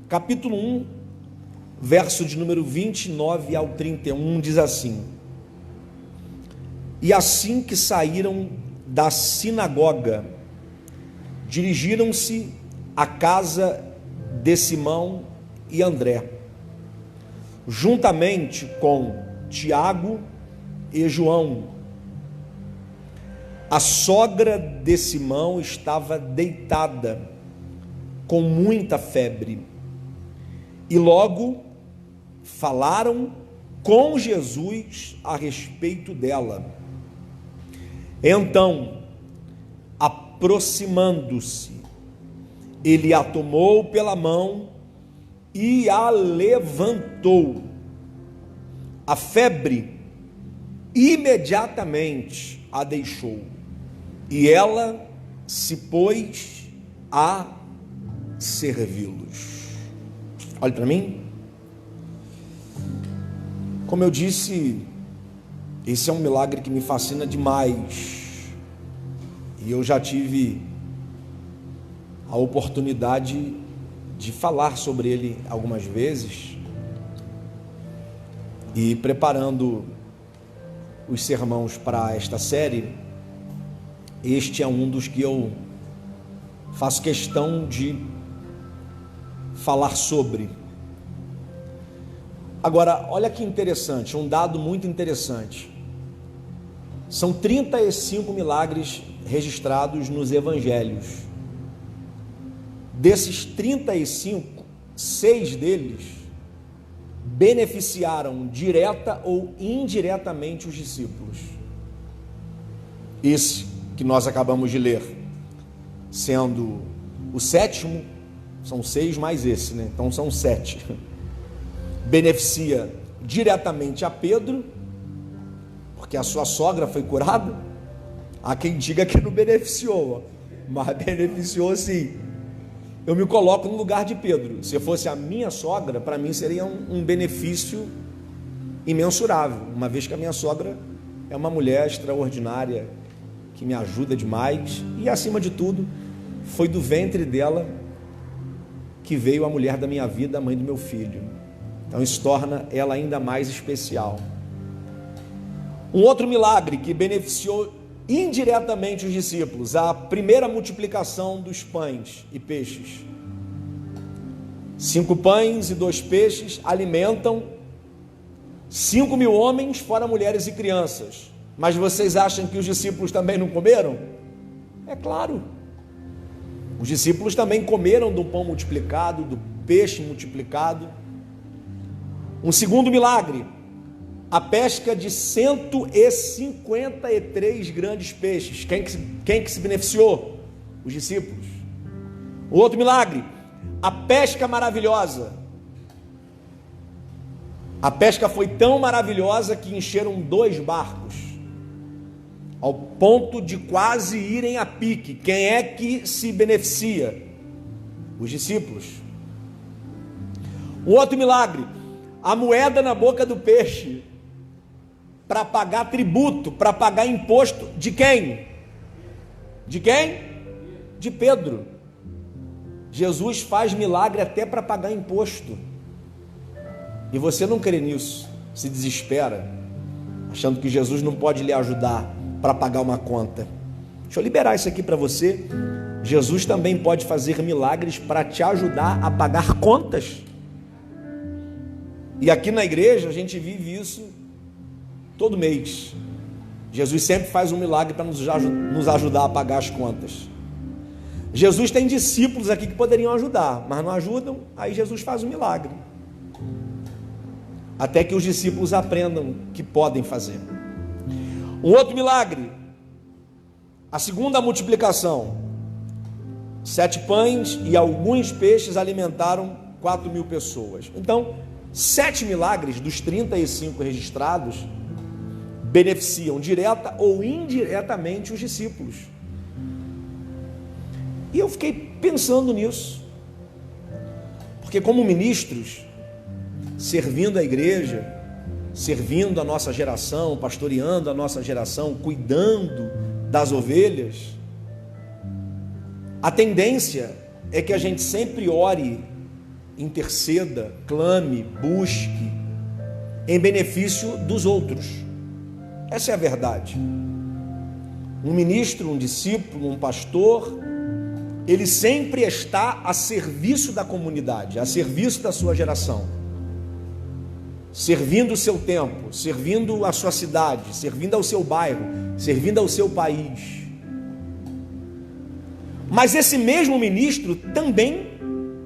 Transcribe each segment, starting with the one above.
capítulo 1, verso de número 29 ao 31, diz assim: E assim que saíram da sinagoga, dirigiram-se à casa de Simão e André, juntamente com Tiago e João. A sogra de Simão estava deitada com muita febre, e logo falaram com Jesus a respeito dela. Então, aproximando-se, ele a tomou pela mão e a levantou. A febre imediatamente a deixou, e ela se pôs a servi-los. Olhe para mim. Como eu disse, esse é um milagre que me fascina demais, e eu já tive a oportunidade de falar sobre ele algumas vezes, e preparando os sermãos para esta série, este é um dos que eu faço questão de falar sobre. Agora, olha que interessante, um dado muito interessante. São 35 milagres registrados nos evangelhos. Desses 35, 6 deles beneficiaram direta ou indiretamente os discípulos. Esse que nós acabamos de ler, sendo o 7º, são 6 mais esse, né? Então são 7. Beneficia diretamente a Pedro, porque a sua sogra foi curada. Há quem diga que não beneficiou, mas beneficiou sim. Eu me coloco no lugar de Pedro. Se fosse a minha sogra, para mim seria um benefício imensurável, uma vez que a minha sogra é uma mulher extraordinária, que me ajuda demais, e acima de tudo, foi do ventre dela que veio a mulher da minha vida, a mãe do meu filho. Então isso torna ela ainda mais especial. Um outro milagre que beneficiou indiretamente os discípulos, a primeira multiplicação dos pães e peixes. 5 pães e 2 peixes alimentam 5.000 homens, fora mulheres e crianças. Mas vocês acham que os discípulos também não comeram? É claro. Os discípulos também comeram do pão multiplicado, do peixe multiplicado. Um segundo milagre, a pesca de 153 grandes peixes. Quem que se beneficiou? Os discípulos. O outro milagre, a pesca maravilhosa. A pesca foi tão maravilhosa que encheram 2 barcos, ao ponto de quase irem a pique. Quem é que se beneficia? Os discípulos. Um outro milagre, a moeda na boca do peixe, para pagar tributo, para pagar imposto de quem? De quem? De Pedro. Jesus faz milagre até para pagar imposto. E você não crê nisso, se desespera, achando que Jesus não pode lhe ajudar para pagar uma conta. Deixa eu liberar isso aqui para você. Jesus também pode fazer milagres para te ajudar a pagar contas. E aqui na igreja a gente vive isso todo mês. Jesus sempre faz um milagre para nos ajudar a pagar as contas. Jesus tem discípulos aqui que poderiam ajudar, mas não ajudam, aí Jesus faz um milagre, até que os discípulos aprendam que podem fazer. Um outro milagre, a segunda multiplicação, 7 pães e alguns peixes alimentaram 4.000 pessoas. Então, 7 milagres dos 35 registrados beneficiam direta ou indiretamente os discípulos. E eu fiquei pensando nisso, porque como ministros, servindo a igreja, servindo a nossa geração, pastoreando a nossa geração, cuidando das ovelhas, a tendência é que a gente sempre ore interceda, clame, busque em benefício dos outros. Essa é a verdade. Um ministro, um discípulo, um pastor, ele sempre está a serviço da comunidade, a serviço da sua geração, servindo o seu tempo, servindo a sua cidade, servindo ao seu bairro, servindo ao seu país. Mas esse mesmo ministro também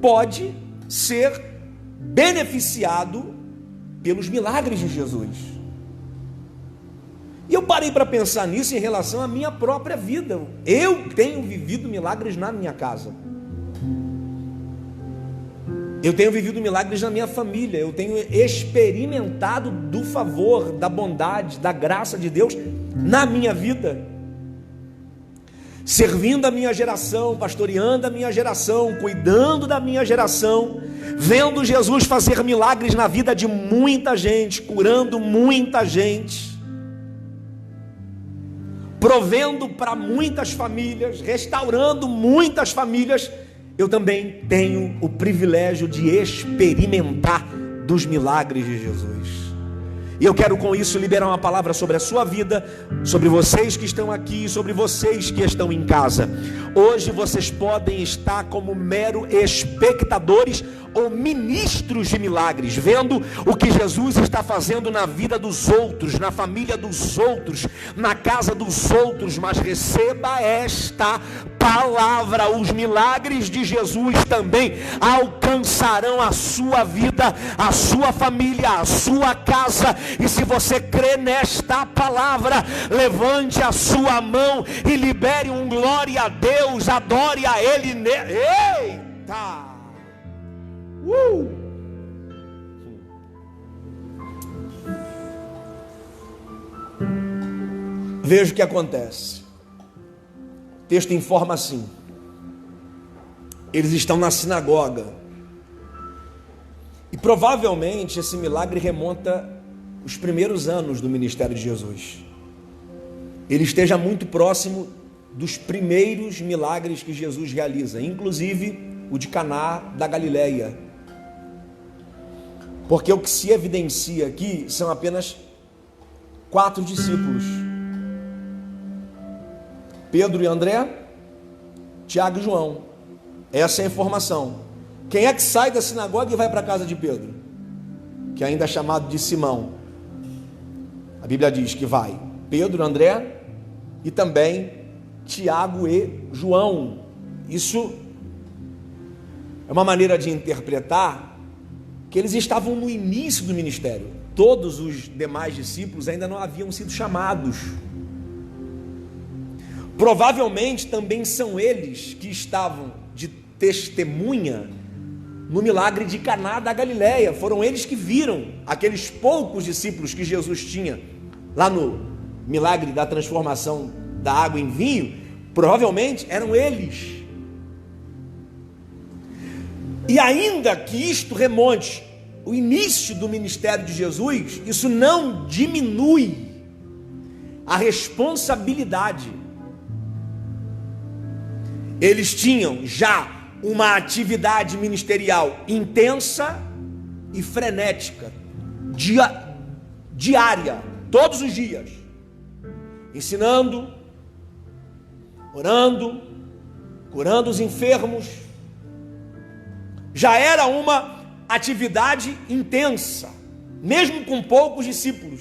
pode ser beneficiado pelos milagres de Jesus. E eu parei para pensar nisso em relação à minha própria vida. Eu tenho vivido milagres na minha casa. Eu tenho vivido milagres na minha família. Eu tenho experimentado do favor, da bondade, da graça de Deus na minha vida. Servindo a minha geração, pastoreando a minha geração, cuidando da minha geração, vendo Jesus fazer milagres na vida de muita gente, curando muita gente, provendo para muitas famílias, restaurando muitas famílias. Eu também tenho o privilégio de experimentar dos milagres de Jesus. E eu quero com isso liberar uma palavra sobre a sua vida, sobre vocês que estão aqui, sobre vocês que estão em casa. Hoje vocês podem estar como mero espectadores ou ministros de milagres, vendo o que Jesus está fazendo na vida dos outros, na família dos outros, na casa dos outros. Mas receba esta palavra: os milagres de Jesus também alcançarão a sua vida, a sua família, a sua casa. E se você crê nesta palavra, levante a sua mão e libere um glória a Deus, adore a Ele. Eita! Veja o que acontece. O texto informa assim: eles estão na sinagoga, e provavelmente esse milagre remonta os primeiros anos do ministério de Jesus. Ele esteja muito próximo dos primeiros milagres que Jesus realiza, inclusive o de Caná da Galileia, porque o que se evidencia aqui são apenas 4 discípulos: Pedro e André, Tiago e João. Essa é a informação. Quem é que sai da sinagoga e vai para a casa de Pedro, que ainda é chamado de Simão? A Bíblia diz que vai Pedro, André e também Tiago e João. Isso é uma maneira de interpretar que eles estavam no início do ministério. Todos os demais discípulos ainda não haviam sido chamados. Provavelmente também são eles que estavam de testemunha no milagre de Caná da Galileia. Foram eles que viram aqueles poucos discípulos que Jesus tinha lá no milagre da transformação da água em vinho. Provavelmente eram eles. E ainda que isto remonte o início do ministério de Jesus, isso não diminui a responsabilidade. Eles tinham já uma atividade ministerial intensa e frenética, diária, todos os dias, ensinando, orando, curando os enfermos. Já era uma atividade intensa, mesmo com poucos discípulos.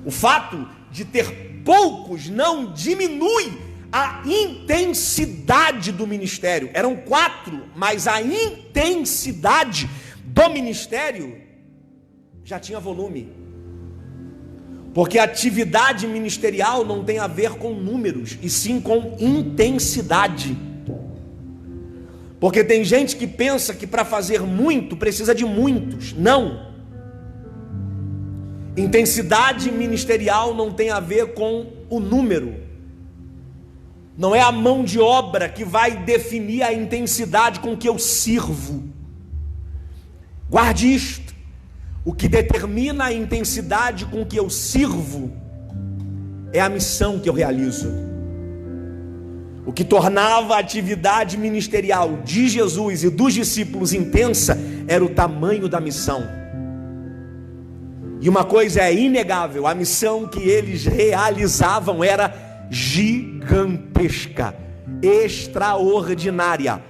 O fato de ter poucos não diminui a intensidade do ministério. Eram 4, mas a intensidade do ministério já tinha volume. Porque a atividade ministerial não tem a ver com números, e sim com intensidade. Porque tem gente que pensa que para fazer muito precisa de muitos. Não. Intensidade ministerial não tem a ver com o número. Não é a mão de obra que vai definir a intensidade com que eu sirvo. Guarde isto: o que determina a intensidade com que eu sirvo é a missão que eu realizo. O que tornava a atividade ministerial de Jesus e dos discípulos intensa era o tamanho da missão. E uma coisa é inegável: a missão que eles realizavam era gigantesca, extraordinária,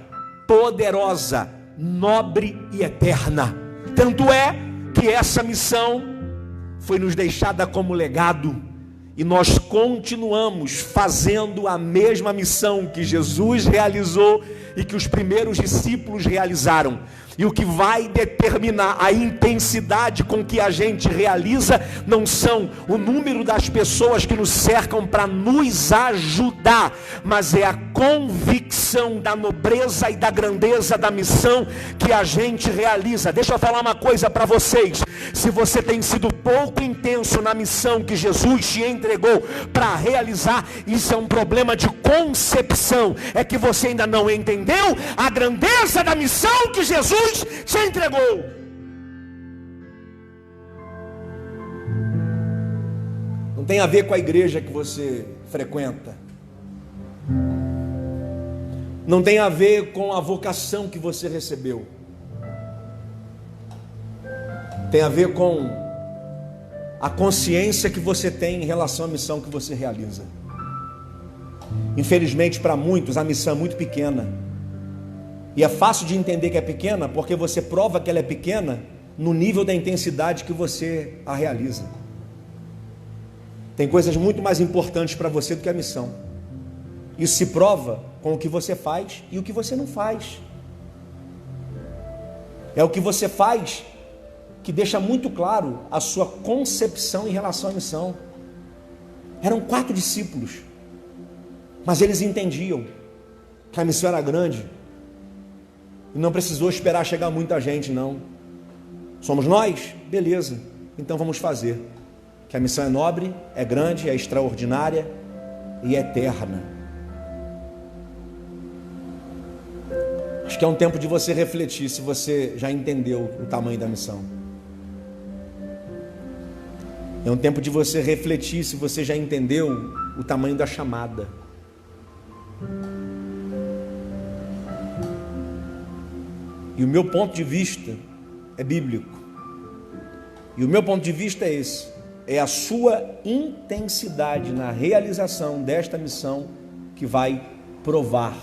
poderosa, nobre e eterna. Tanto é que essa missão foi nos deixada como legado, e nós continuamos fazendo a mesma missão que Jesus realizou e que os primeiros discípulos realizaram. E o que vai determinar a intensidade com que a gente realiza não são o número das pessoas que nos cercam para nos ajudar, mas é a convicção da nobreza e da grandeza da missão que a gente realiza. Deixa eu falar uma coisa para vocês: se você tem sido pouco intenso na missão que Jesus te entregou para realizar, isso é um problema de concepção. É que você ainda não entendeu a grandeza da missão que Jesus te entregou. Não tem a ver com a igreja que você frequenta, não tem a ver com a vocação que você recebeu, tem a ver com a consciência que você tem em relação à missão que você realiza. Infelizmente, para muitos, a missão é muito pequena. E é fácil de entender que é pequena, porque você prova que ela é pequena no nível da intensidade que você a realiza. Tem coisas muito mais importantes para você do que a missão. Isso se prova com o que você faz e o que você não faz. É o que você faz que deixa muito claro a sua concepção em relação à missão. Eram 4 discípulos, mas eles entendiam que a missão era grande e não precisou esperar chegar muita gente, não. Somos nós? Beleza, então vamos fazer. Que a missão é nobre, é grande, é extraordinária e é eterna. Acho que é um tempo de você refletir se você já entendeu o tamanho da missão. É um tempo de você refletir se você já entendeu o tamanho da chamada. E o meu ponto de vista é bíblico. E o meu ponto de vista é esse: é a sua intensidade na realização desta missão que vai provar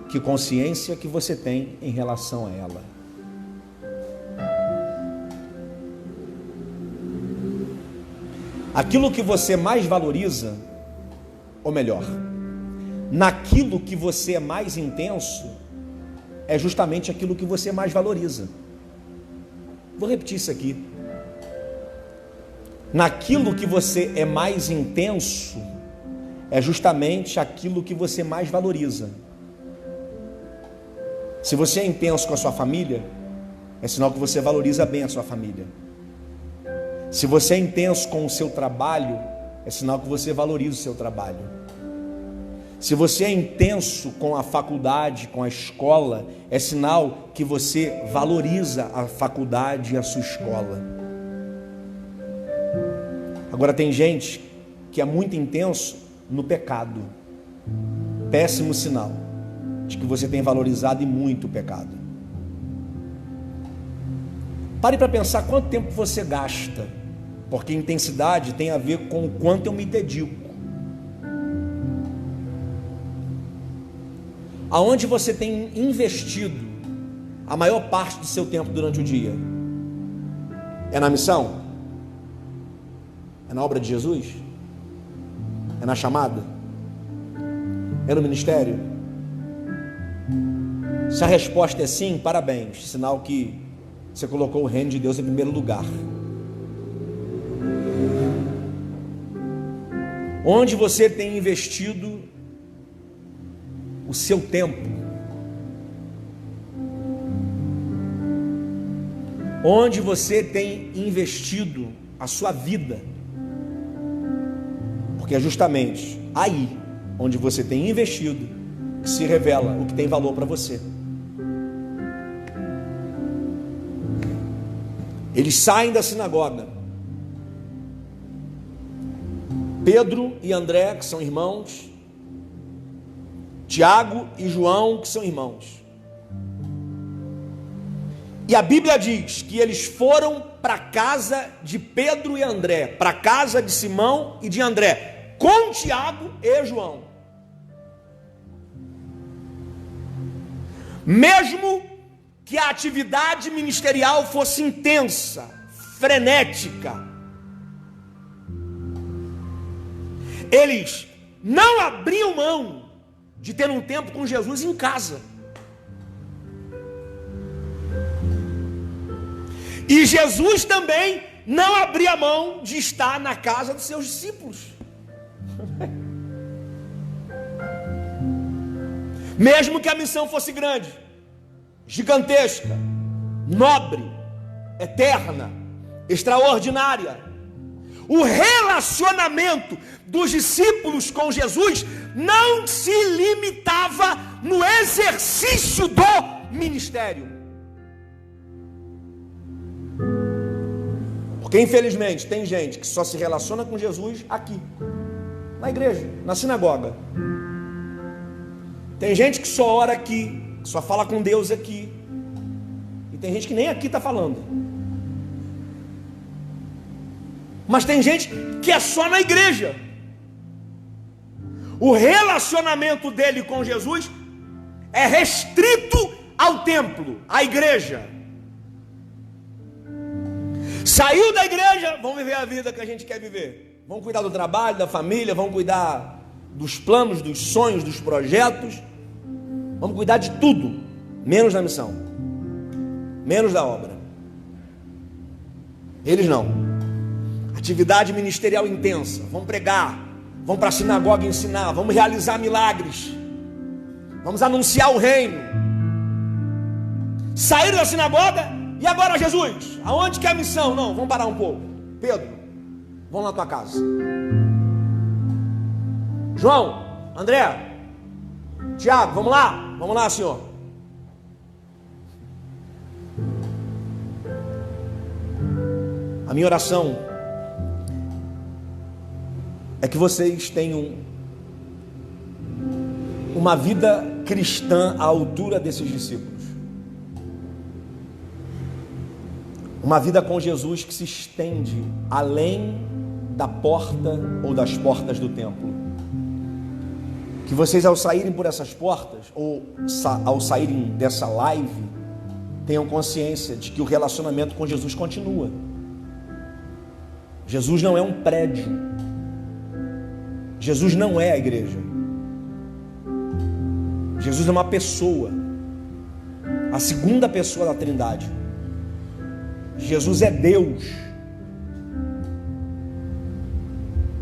que consciência que você tem em relação a ela. Aquilo que você mais valoriza, ou melhor, naquilo que você é mais intenso, é justamente aquilo que você mais valoriza. Vou repetir isso aqui. Naquilo que você é mais intenso, é justamente aquilo que você mais valoriza. Se você é intenso com a sua família, é sinal que você valoriza bem a sua família. Se você é intenso com o seu trabalho, é sinal que você valoriza o seu trabalho. Se você é intenso com a faculdade, com a escola, é sinal que você valoriza a faculdade e a sua escola. Agora tem gente que é muito intenso no pecado. Péssimo sinal de que você tem valorizado e muito o pecado. Pare para pensar quanto tempo você gasta, porque intensidade tem a ver com o quanto eu me dedico. Aonde você tem investido a maior parte do seu tempo durante o dia? É na missão? É na obra de Jesus? É na chamada? É no ministério? Se a resposta é sim, parabéns, sinal que você colocou o reino de Deus em primeiro lugar. Onde você tem investido o seu tempo? Onde você tem investido a sua vida? Porque é justamente aí onde você tem investido que se revela o que tem valor para você. Eles saem da sinagoga. Pedro e André, que são irmãos, Tiago e João, que são irmãos. E a Bíblia diz que eles foram para a casa de Pedro e André, para a casa de Simão e de André, com Tiago e João. Mesmo que a atividade ministerial fosse intensa, frenética, eles não abriam mão de ter um tempo com Jesus em casa. E Jesus também não abria mão de estar na casa dos seus discípulos. Mesmo que a missão fosse grande, gigantesca, nobre, eterna, extraordinária, o relacionamento dos discípulos com Jesus não se limitava no exercício do ministério. Porque infelizmente tem gente que só se relaciona com Jesus aqui, na igreja, na sinagoga. Tem gente que só ora aqui, só fala com Deus aqui. E tem gente que nem aqui está falando. Mas tem gente que é só na igreja. O relacionamento dele com Jesus é restrito ao templo, à igreja. Saiu da igreja, vamos viver a vida que a gente quer viver. Vamos cuidar do trabalho, da família, vamos cuidar dos planos, dos sonhos, dos projetos. Vamos cuidar de tudo, menos da missão, menos da obra. Eles não. Atividade ministerial intensa. Vamos pregar, vamos para a sinagoga ensinar, vamos realizar milagres, vamos anunciar o reino. Saíram da sinagoga, e agora Jesus? Aonde que é a missão? Não, vamos parar um pouco. Pedro, vamos na tua casa. João, André, Tiago, vamos lá, senhor. A minha oração é que vocês tenham uma vida cristã à altura desses discípulos. Uma vida com Jesus que se estende além da porta ou das portas do templo. Que vocês, ao saírem por essas portas, ou ao saírem dessa live, tenham consciência de que o relacionamento com Jesus continua. Jesus não é um prédio. Jesus não é a igreja. Jesus é uma pessoa, a segunda pessoa da Trindade. Jesus é Deus.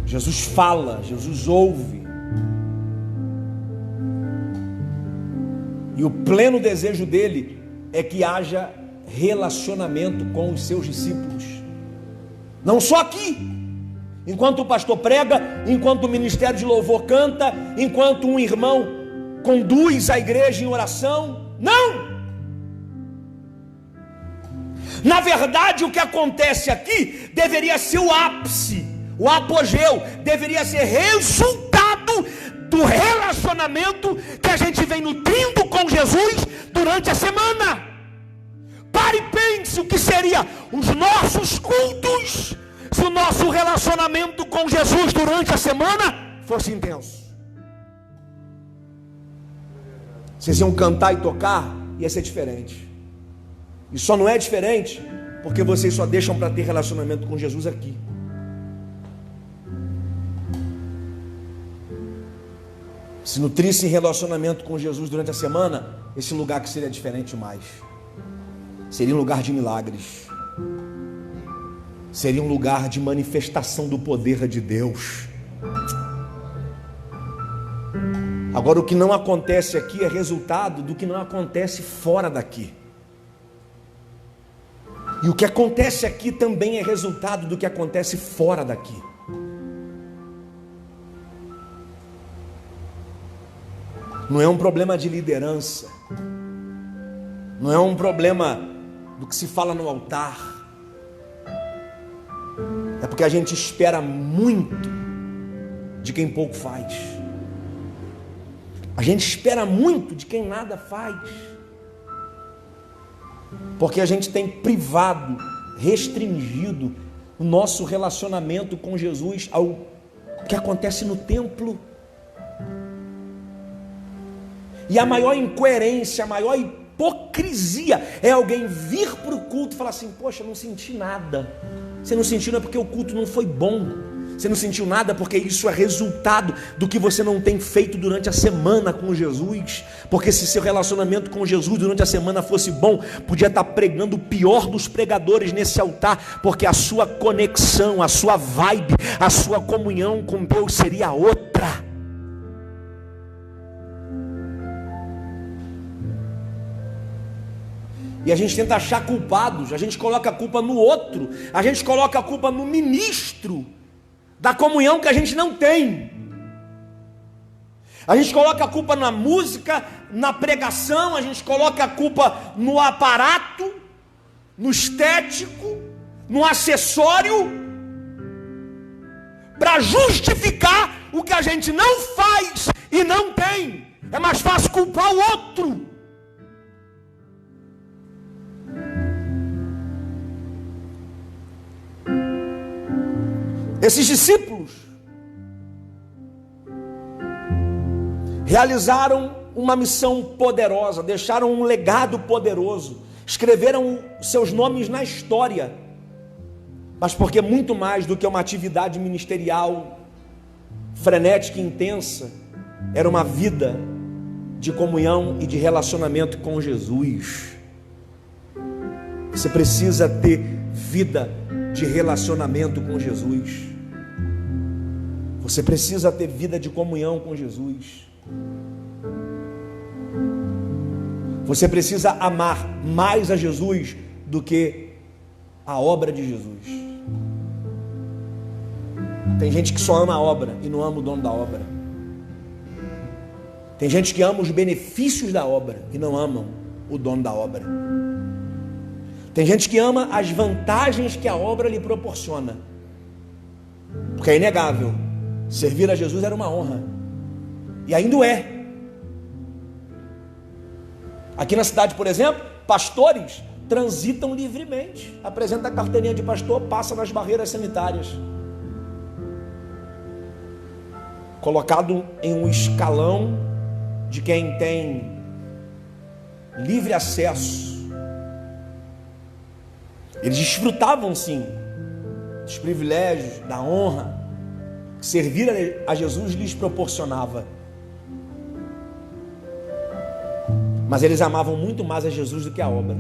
Jesus fala, Jesus ouve. E o pleno desejo dele é que haja relacionamento com os seus discípulos. Não só aqui, enquanto o pastor prega, enquanto o ministério de louvor canta, enquanto um irmão conduz a igreja em oração. Não! Na verdade, o que acontece aqui deveria ser o ápice, o apogeu, deveria ser resultado do relacionamento que a gente vem nutrindo com Jesus durante a semana. Pare e pense o que seria os nossos cultos se o nosso relacionamento com Jesus durante a semana fosse intenso. Vocês iam cantar e tocar, ia ser diferente. E só não é diferente porque vocês só deixam para ter relacionamento com Jesus aqui. Se nutrisse em relacionamento com Jesus durante a semana, esse lugar que seria diferente mais. Seria um lugar de milagres. Seria um lugar de manifestação do poder de Deus. Agora, o que não acontece aqui é resultado do que não acontece fora daqui. E o que acontece aqui também é resultado do que acontece fora daqui. Não é um problema de liderança. Não é um problema do que se fala no altar. É porque a gente espera muito de quem pouco faz. A gente espera muito de quem nada faz. Porque a gente tem privado, restringido o nosso relacionamento com Jesus ao que acontece no templo. E a maior incoerência, a maior hipocrisia é alguém vir para o culto e falar assim: poxa, eu não senti nada. Você não sentiu não é porque o culto não foi bom. Você não sentiu nada porque isso é resultado do que você não tem feito durante a semana com Jesus. Porque se seu relacionamento com Jesus durante a semana fosse bom, podia estar pregando o pior dos pregadores nesse altar, porque a sua conexão, a sua vibe, a sua comunhão com Deus seria outra. E a gente tenta achar culpados, a gente coloca a culpa no outro, a gente coloca a culpa no ministro da comunhão que a gente não tem. A gente coloca a culpa na música, na pregação, a gente coloca a culpa no aparato, no estético, no acessório, para justificar o que a gente não faz e não tem. É mais fácil culpar o outro. Esses discípulos realizaram uma missão poderosa, deixaram um legado poderoso, escreveram seus nomes na história, mas porque muito mais do que uma atividade ministerial frenética e intensa, era uma vida de comunhão e de relacionamento com Jesus. Você precisa ter vida de relacionamento com Jesus. Você precisa ter vida de comunhão com Jesus. Você precisa amar mais a Jesus do que a obra de Jesus. Tem gente que só ama a obra e não ama o dono da obra. Tem gente que ama os benefícios da obra e não amam o dono da obra. Tem gente que ama as vantagens que a obra lhe proporciona. Porque é inegável, servir a Jesus era uma honra. E ainda o é. Aqui na cidade, por exemplo, pastores transitam livremente. Apresenta a carteirinha de pastor, passa nas barreiras sanitárias. Colocado em um escalão de quem tem livre acesso. Eles desfrutavam sim dos privilégios, da honra que servir a Jesus lhes proporcionava. Mas eles amavam muito mais a Jesus do que a obra.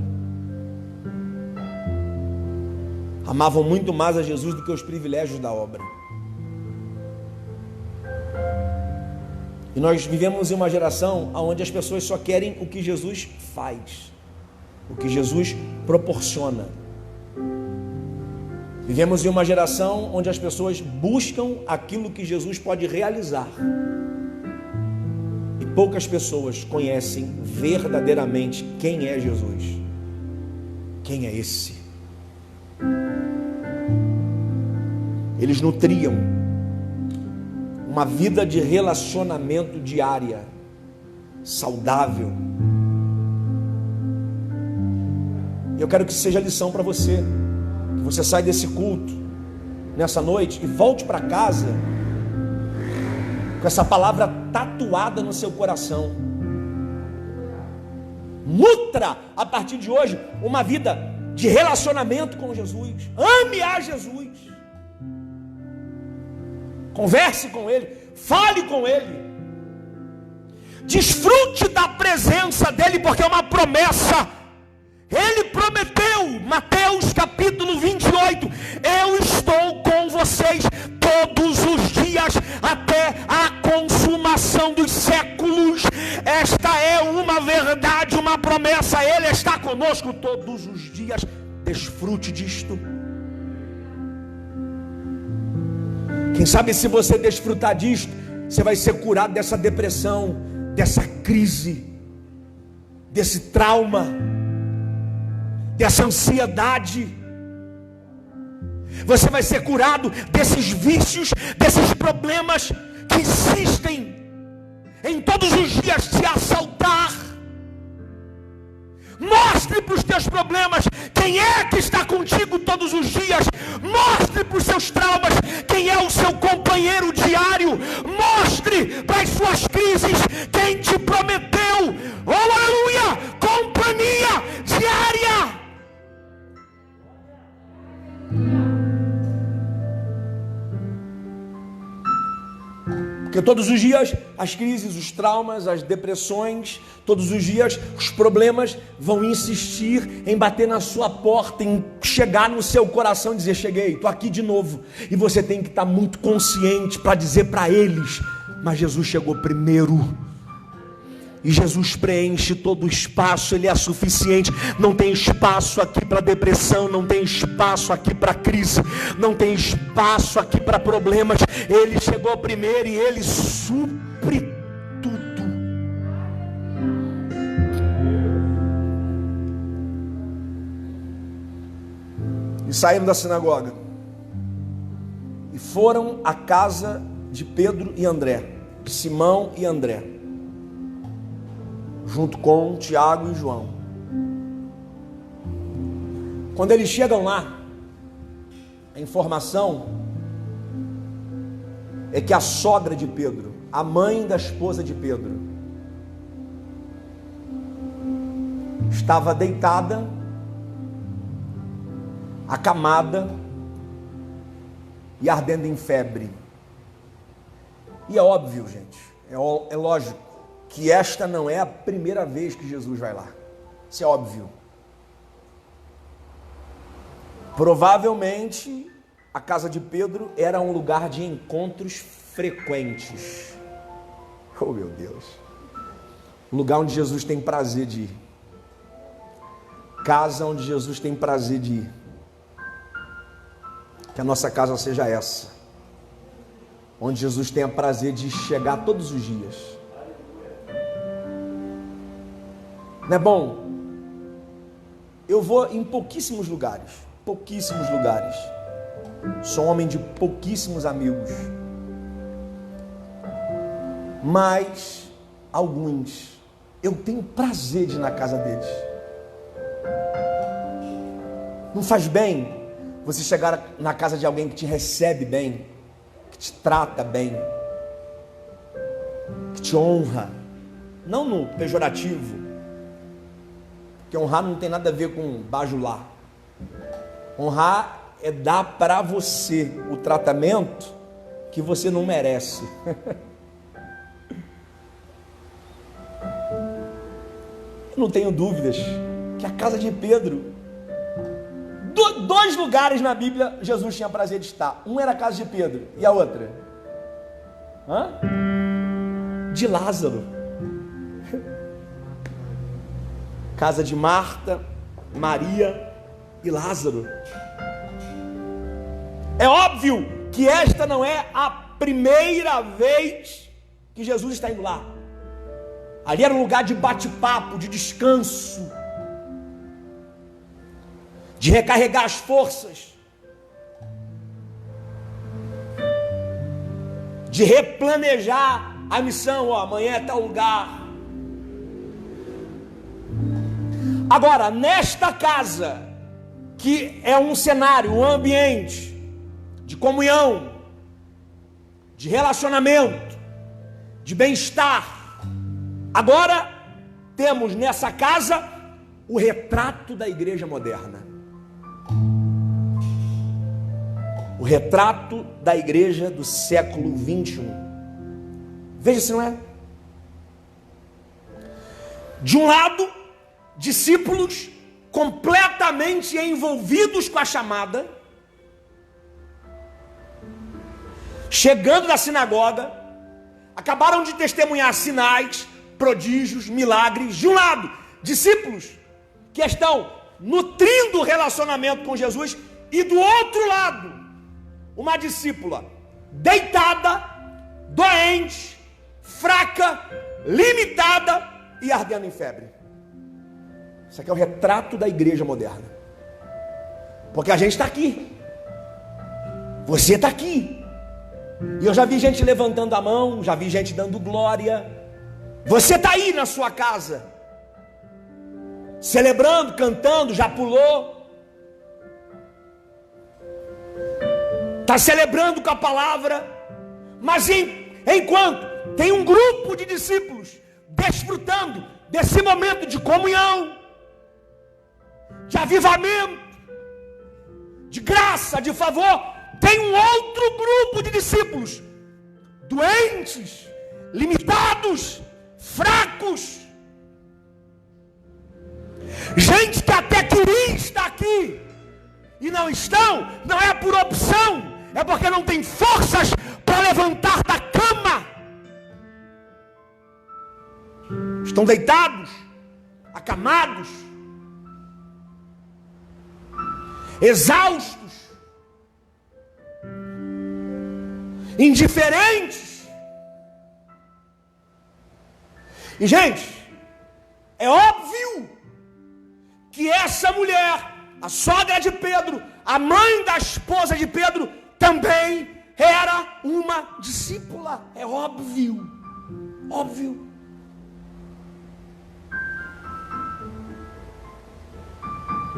Amavam muito mais a Jesus do que os privilégios da obra. E nós vivemos em uma geração onde as pessoas só querem o que Jesus faz, o que Jesus proporciona. Vivemos em uma geração onde as pessoas buscam aquilo que Jesus pode realizar. E poucas pessoas conhecem verdadeiramente quem é Jesus. Quem é esse? Eles nutriam uma vida de relacionamento diária, saudável. Eu quero que seja lição para você. Que você saia desse culto nessa noite e volte para casa com essa palavra tatuada no seu coração. Nutra a partir de hoje uma vida de relacionamento com Jesus. Ame a Jesus. Converse com Ele, fale com Ele. Desfrute da presença dEle, porque é uma promessa. Ele prometeu, Mateus capítulo 28, eu estou com vocês todos os dias até a consumação dos séculos. Esta é uma verdade, uma promessa. Ele está conosco todos os dias. Desfrute disto. Quem sabe se você desfrutar disto, você vai ser curado dessa depressão, dessa crise, desse trauma, dessa ansiedade. Você vai ser curado desses vícios, desses problemas que insistem em todos os dias te assaltar. Mostre para os teus problemas quem é que está contigo todos os dias. Mostre para os seus traumas quem é o seu companheiro diário. Mostre para as suas crises quem te prometeu, oh aleluia, companhia diária. Porque todos os dias as crises, os traumas, as depressões, todos os dias os problemas vão insistir em bater na sua porta, em chegar no seu coração e dizer: cheguei, estou aqui de novo. E você tem que estar muito consciente para dizer para eles: mas Jesus chegou primeiro. E Jesus preenche todo o espaço, Ele é suficiente. Não tem espaço aqui para depressão, não tem espaço aqui para crise, não tem espaço aqui para problemas. Ele chegou primeiro e Ele supre tudo. E saíram da sinagoga e foram à casa de Pedro e André, de Simão e André, junto com Tiago e João. Quando eles chegam lá, a informação é que a sogra de Pedro, a mãe da esposa de Pedro, estava deitada, acamada e ardendo em febre. E é óbvio, gente, é lógico que esta não é a primeira vez que Jesus vai lá. Isso é óbvio. Provavelmente a casa de Pedro era um lugar de encontros frequentes. Oh meu Deus. Um lugar onde Jesus tem prazer de ir. Casa onde Jesus tem prazer de ir. Que a nossa casa seja essa. Onde Jesus tenha prazer de chegar todos os dias. Não é bom? Eu vou em pouquíssimos lugares. Pouquíssimos lugares. Sou homem de pouquíssimos amigos. Mas alguns eu tenho prazer de ir na casa deles. Não faz bem você chegar na casa de alguém que te recebe bem, que te trata bem, que te honra, não no pejorativo, porque honrar não tem nada a ver com bajular. Honrar é dar para você o tratamento que você não merece. Eu não tenho dúvidas que a casa de Pedro, dois lugares na Bíblia Jesus tinha prazer de estar. Um era a casa de Pedro e a outra? De Lázaro. Casa de Marta, Maria e Lázaro. É óbvio que esta não é a primeira vez que Jesus está indo lá. Ali era um lugar de bate-papo, de descanso, de recarregar as forças, de replanejar a missão. Amanhã é tal lugar. Agora, nesta casa, que é um cenário, um ambiente de comunhão, de relacionamento, de bem-estar, agora temos nessa casa o retrato da igreja moderna. O retrato da igreja do século 21. Veja se não é. De um lado, discípulos completamente envolvidos com a chamada, chegando da sinagoga, acabaram de testemunhar sinais, prodígios, milagres. De um lado, discípulos que estão nutrindo o relacionamento com Jesus, e do outro lado, uma discípula deitada, doente, fraca, limitada e ardendo em febre. Isso aqui é o retrato da igreja moderna. Porque a gente está aqui. Você está aqui. E eu já vi gente levantando a mão, já vi gente dando glória, Você está aí na sua casa, celebrando, cantando, já pulou, está celebrando com a palavra, mas enquanto tem um grupo de discípulos desfrutando desse momento de comunhão, de avivamento, de graça, de favor, tem um outro grupo de discípulos doentes, limitados, fracos, gente que até queria estar aqui e não estão, não é por opção, é porque não tem forças para levantar da cama, estão deitados, acamados, exaustos, indiferentes. E gente, é óbvio que essa mulher, a sogra de Pedro, a mãe da esposa de Pedro, também era uma discípula. É óbvio, óbvio.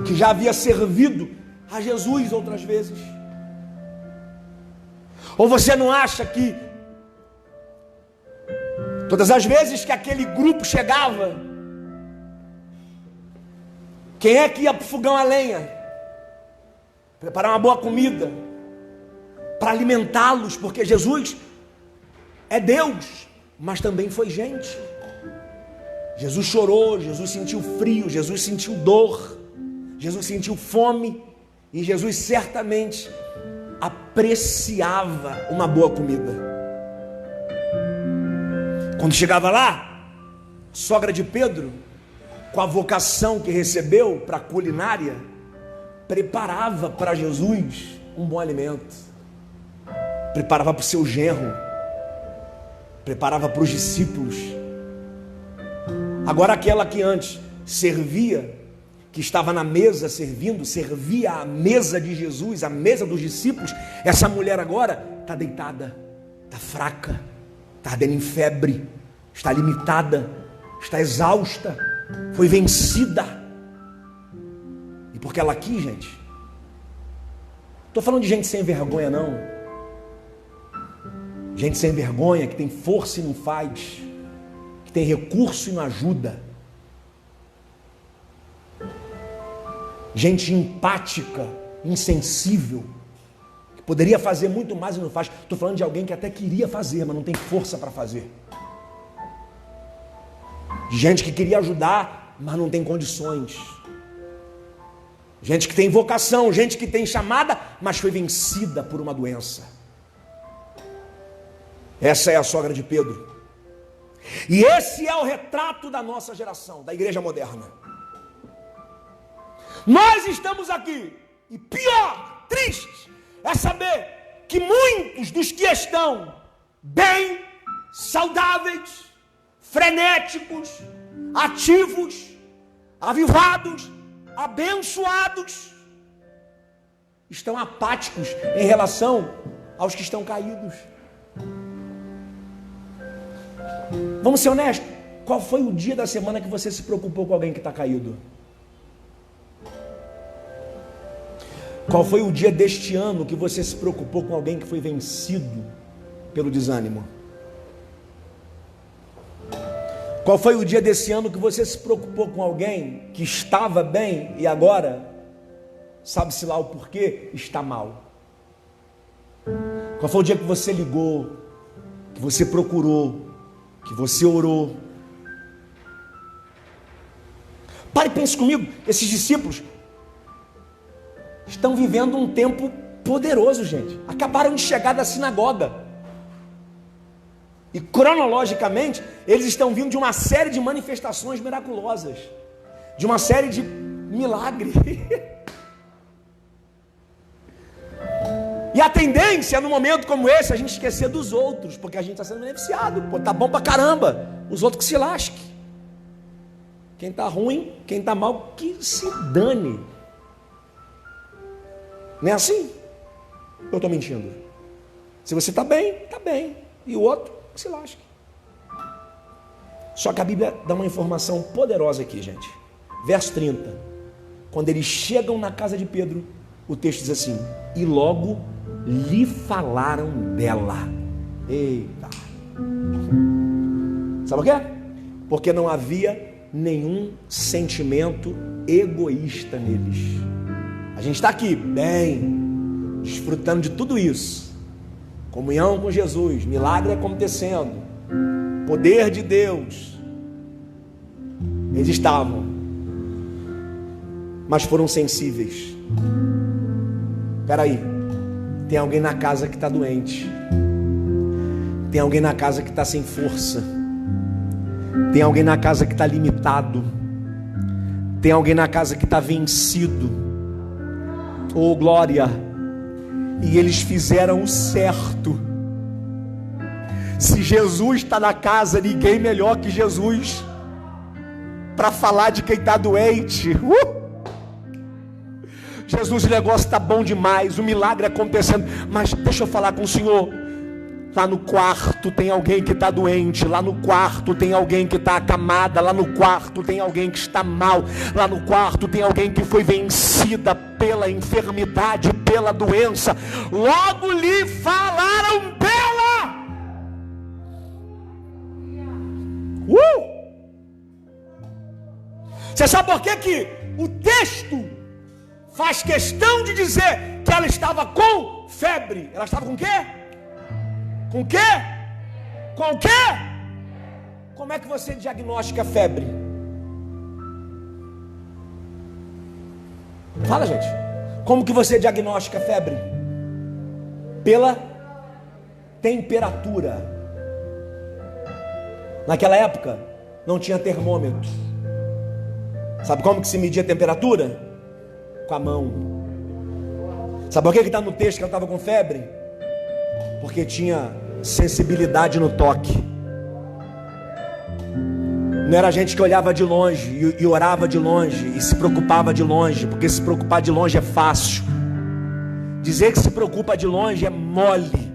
Que já havia servido a Jesus outras vezes. Ou você não acha que todas as vezes que aquele grupo chegava, quem é que ia para o fogão a lenha? Preparar uma boa comida para alimentá-los, porque Jesus é Deus, mas também foi gente. Jesus chorou, Jesus sentiu frio, Jesus sentiu dor, Jesus sentiu fome, e Jesus certamente apreciava uma boa comida. Quando chegava lá, a sogra de Pedro, com a vocação que recebeu para a culinária, preparava para Jesus um bom alimento, preparava para o seu genro, preparava para os discípulos. Agora aquela que antes servia, que estava na mesa servindo, servia a mesa de Jesus, a mesa dos discípulos, essa mulher agora está deitada, está fraca, está ardendo em febre, está limitada, está exausta, foi vencida. E porque ela aqui, gente, estou falando de gente sem vergonha não, gente sem vergonha, que tem força e não faz, que tem recurso e não ajuda, gente empática, insensível, que poderia fazer muito mais e não faz. Estou falando de alguém que até queria fazer, mas não tem força para fazer. De gente que queria ajudar, mas não tem condições. Gente que tem vocação, gente que tem chamada, mas foi vencida por uma doença. Essa é a sogra de Pedro. E esse é o retrato da nossa geração, da igreja moderna. Nós estamos aqui, e pior, triste, é saber que muitos dos que estão bem, saudáveis, frenéticos, ativos, avivados, abençoados, estão apáticos em relação aos que estão caídos. Vamos ser honestos, qual foi o dia da semana que você se preocupou com alguém que está caído? Qual foi o dia deste ano que você se preocupou com alguém que foi vencido pelo desânimo? Qual foi o dia desse ano que você se preocupou com alguém que estava bem e agora, sabe-se lá o porquê, está mal? Qual foi o dia que você ligou, que você procurou, que você orou? Pare e pense comigo, esses discípulos estão vivendo um tempo poderoso, gente. Acabaram de chegar da sinagoga. E cronologicamente, eles estão vindo de uma série de manifestações miraculosas, de uma série de milagres. E a tendência, num momento como esse, é a gente esquecer dos outros, porque a gente está sendo beneficiado. Pô, tá bom pra caramba. Os outros que se lasquem. Quem está ruim, quem está mal, que se dane. Não é assim? Eu estou mentindo? Se você está bem, e o outro, que se lasque. Só que a Bíblia dá uma informação poderosa aqui, gente. Verso 30. Quando eles chegam na casa de Pedro, o texto diz assim: e logo lhe falaram dela. Eita! Sabe o quê? Porque não havia nenhum sentimento egoísta neles. A gente está aqui, bem, desfrutando de tudo isso. Comunhão com Jesus, milagre acontecendo, poder de Deus. Eles estavam, mas foram sensíveis. Espera aí, tem alguém na casa que está doente. Tem alguém na casa que está sem força. Tem alguém na casa que está limitado. Tem alguém na casa que está vencido. Oh, glória! E eles fizeram o certo. Se Jesus está na casa, ninguém melhor que Jesus para falar de quem está doente. Jesus, o negócio está bom demais, o milagre acontecendo, mas deixa eu falar com o Senhor. Lá no quarto tem alguém que está doente, lá no quarto tem alguém que está acamada, lá no quarto tem alguém que está mal, lá no quarto tem alguém que foi vencida pela enfermidade, pela doença. Logo lhe falaram dela. Você sabe por que o texto faz questão de dizer que ela estava com febre? Ela estava com o quê? Com o quê? Com o quê? Como é que você diagnostica a febre? Fala, gente. Como que você diagnostica a febre? Pela temperatura. Naquela época não tinha termômetro. Sabe como que se media a temperatura? Com a mão. Sabe por que está no texto que ela estava com febre? Porque tinha sensibilidade no toque. Não era gente que olhava de longe e orava de longe e se preocupava de longe, porque se preocupar de longe é fácil. Dizer que se preocupa de longe é mole.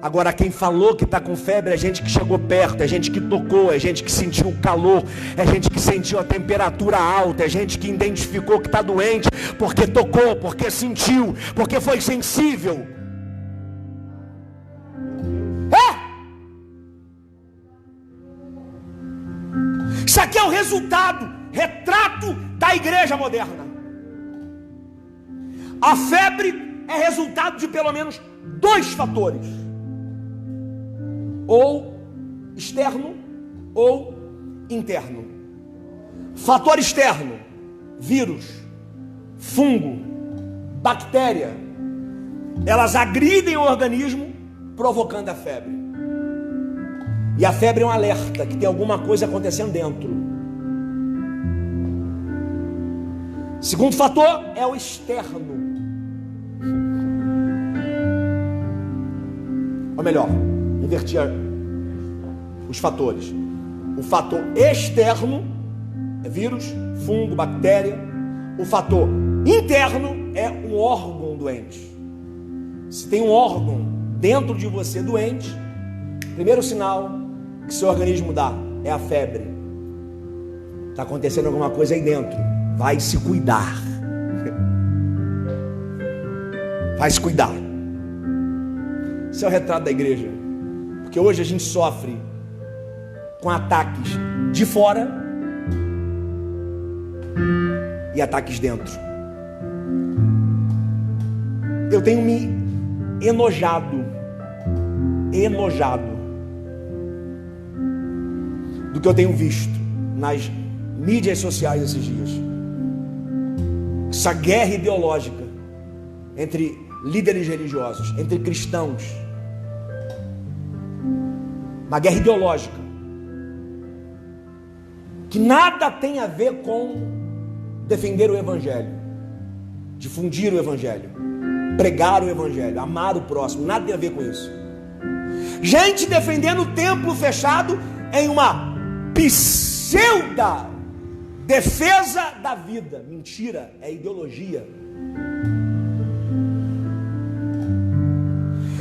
Agora quem falou que está com febre é gente que chegou perto, é gente que tocou, é gente que sentiu o calor, é gente que sentiu a temperatura alta, é gente que identificou que está doente porque tocou, porque sentiu, porque foi sensível. Isso aqui é o resultado, retrato da igreja moderna. A febre é resultado de pelo menos 2 fatores: ou externo ou interno. Fator externo: vírus, fungo, bactéria. Elas agridem o organismo, provocando a febre. E a febre é um alerta que tem alguma coisa acontecendo dentro. Segundo fator é o externo. Ou melhor, invertir os fatores. O fator externo é vírus, fungo, bactéria. O fator interno é um órgão doente. Se tem um órgão dentro de você doente, primeiro sinal que seu organismo dá é a febre. Está acontecendo alguma coisa aí dentro. Vai se cuidar. Vai se cuidar. Esse é o retrato da igreja. Porque hoje a gente sofre com ataques de fora e ataques dentro. Eu tenho me enojado do que eu tenho visto nas mídias sociais esses dias. Essa guerra ideológica entre líderes religiosos, entre cristãos. Uma guerra ideológica que nada tem a ver com defender o evangelho, difundir o evangelho, pregar o evangelho, amar o próximo. Nada tem a ver com isso. Gente defendendo o templo fechado em uma pseudo defesa da vida. Mentira, é ideologia.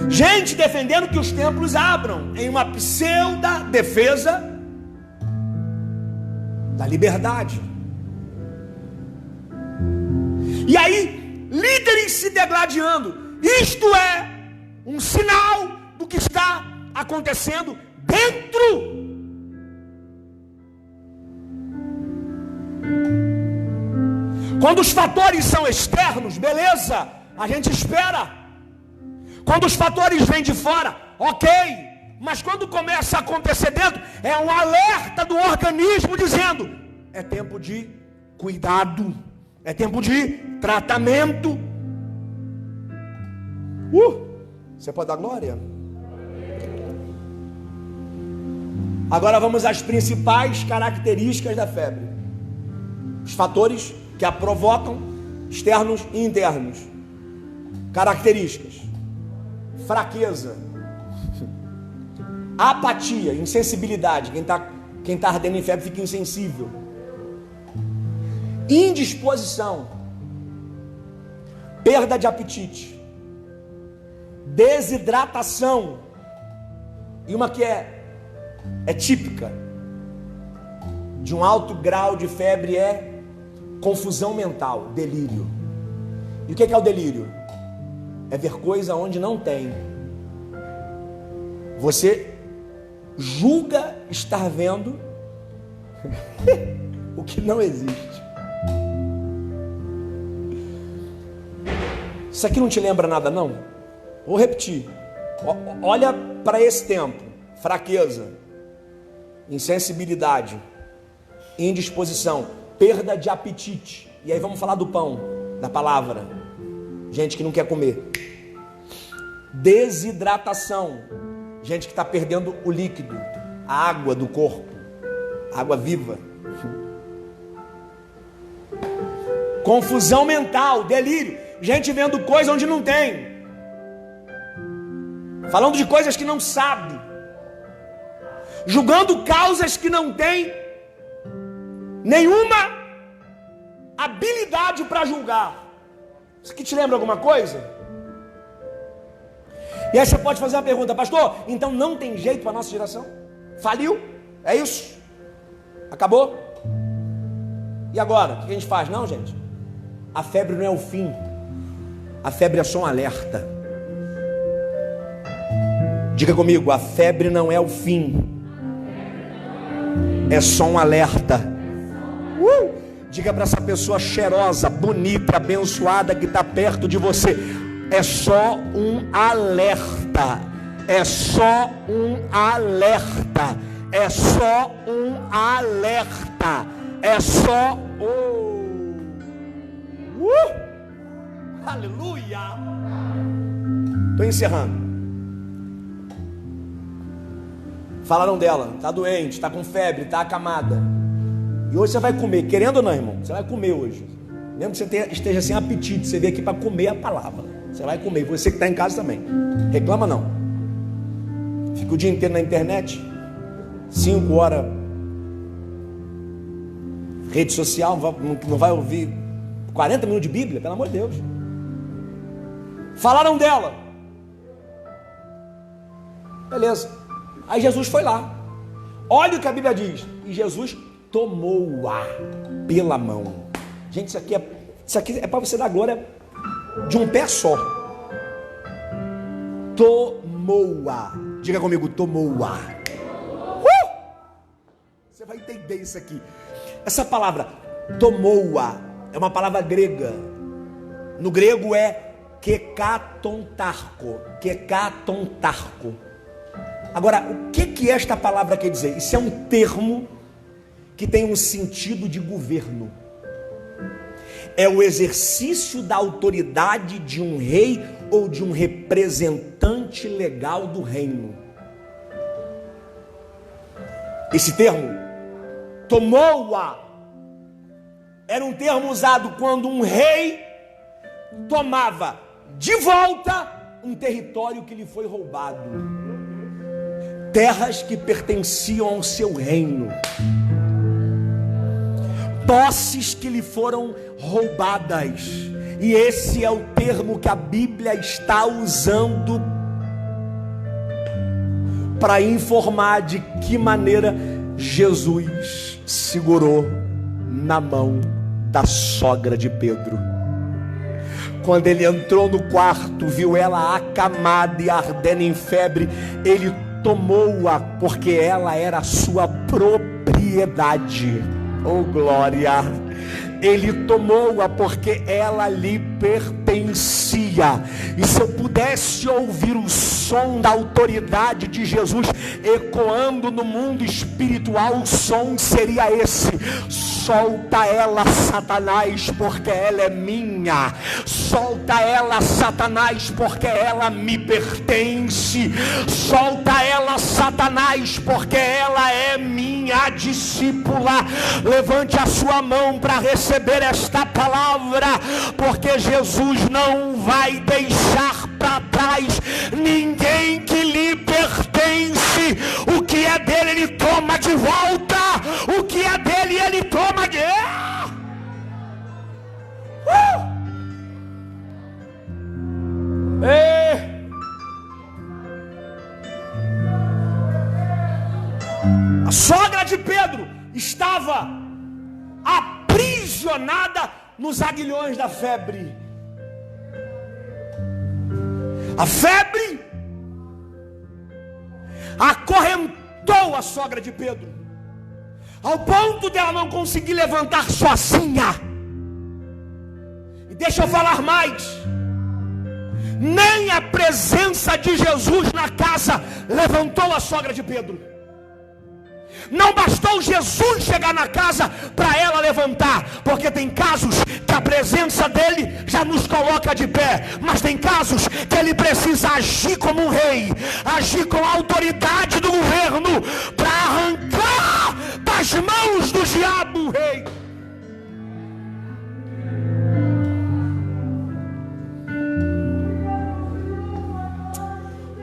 Gente defendendo que os templos abram em uma pseudo defesa da liberdade. E aí, líderes se degladiando. Isto é um sinal do que está acontecendo dentro. Quando os fatores são externos, beleza, a gente espera. Quando os fatores vêm de fora, ok. Mas quando começa a acontecer dentro, é um alerta do organismo dizendo: é tempo de cuidado, é tempo de tratamento. Você pode dar glória? Agora vamos às principais características da febre. Os fatores que a provocam, externos e internos. Características: fraqueza, apatia, insensibilidade. Quem está ardendo em febre fica insensível. Indisposição, perda de apetite, desidratação, e uma que é típica de um alto grau de febre é confusão mental, delírio. E o que é o delírio? É ver coisa onde não tem. Você julga estar vendo o que não existe. Isso aqui não te lembra nada, não? Vou repetir. Olha para esse tempo: fraqueza, insensibilidade, indisposição, perda de apetite. E aí vamos falar do pão, da palavra. Gente que não quer comer. Desidratação, gente que está perdendo o líquido, a água do corpo, água viva. Confusão mental, delírio, gente vendo coisa onde não tem, falando de coisas que não sabe, julgando causas que não tem nenhuma habilidade para julgar. Isso aqui te lembra alguma coisa? E aí você pode fazer uma pergunta: pastor, então não tem jeito para a nossa geração? Faliu? É isso? Acabou? E agora? O que a gente faz? Não, gente, a febre não é o fim. A febre é só um alerta. Diga comigo: a febre não é o fim, é só um alerta. Diga para essa pessoa cheirosa, bonita, abençoada que está perto de você: é só um alerta. É só um alerta. É só um alerta. É só aleluia. Estou encerrando. Falaram dela: está doente, está com febre, está acamada. E hoje você vai comer, querendo ou não, irmão? Você vai comer hoje. Mesmo que você esteja sem apetite, você veio aqui para comer a palavra. Você vai comer, você que está em casa também. Reclama não. Fica o dia inteiro na internet, 5 horas, rede social, não vai ouvir 40 minutos de Bíblia, pelo amor de Deus. Falaram dela. Beleza. Aí Jesus foi lá. Olha o que a Bíblia diz. E Jesus tomou-a pela mão. Gente, isso aqui é para você dar glória de um pé só. Tomou-a. Diga comigo: tomou-a. Você vai entender isso aqui. Essa palavra tomou-a é uma palavra grega. No grego é kekatontarko. Kekatontarko. Agora, o que esta palavra quer dizer? Isso é um termo que tem um sentido de governo. É o exercício da autoridade de um rei ou de um representante legal do reino. Esse termo, tomou-a, era um termo usado quando um rei tomava de volta um território que lhe foi roubado, terras que pertenciam ao seu reino, posses que lhe foram roubadas. E esse é o termo que a Bíblia está usando para informar de que maneira Jesus segurou na mão da sogra de Pedro. Quando ele entrou no quarto, viu ela acamada e ardendo em febre, ele tomou-a, porque ela era a sua propriedade. Oh glória! Ele tomou-a porque ela lhe pertencia. E se eu pudesse ouvir o som da autoridade de Jesus ecoando no mundo espiritual, o som seria esse: solta ela, Satanás, porque ela é minha. Solta ela, Satanás, porque ela me pertence. Solta ela, Satanás, porque ela é minha discípula. Levante a sua mão para receber esta palavra, porque Jesus não vai deixar para trás ninguém que lhe pertence. O que é dele ele toma de volta, o que é dele ele toma de... A sogra de Pedro estava aprisionada nos aguilhões da febre. A febre acorrentou a sogra de Pedro, ao ponto dela não conseguir levantar sozinha. E deixa eu falar mais: nem a presença de Jesus na casa levantou a sogra de Pedro. Não bastou Jesus chegar na casa para ela levantar, porque tem casos que a presença dele já nos coloca de pé, mas tem casos que ele precisa agir como um rei, agir com a autoridade do governo, para arrancar das mãos do diabo o rei.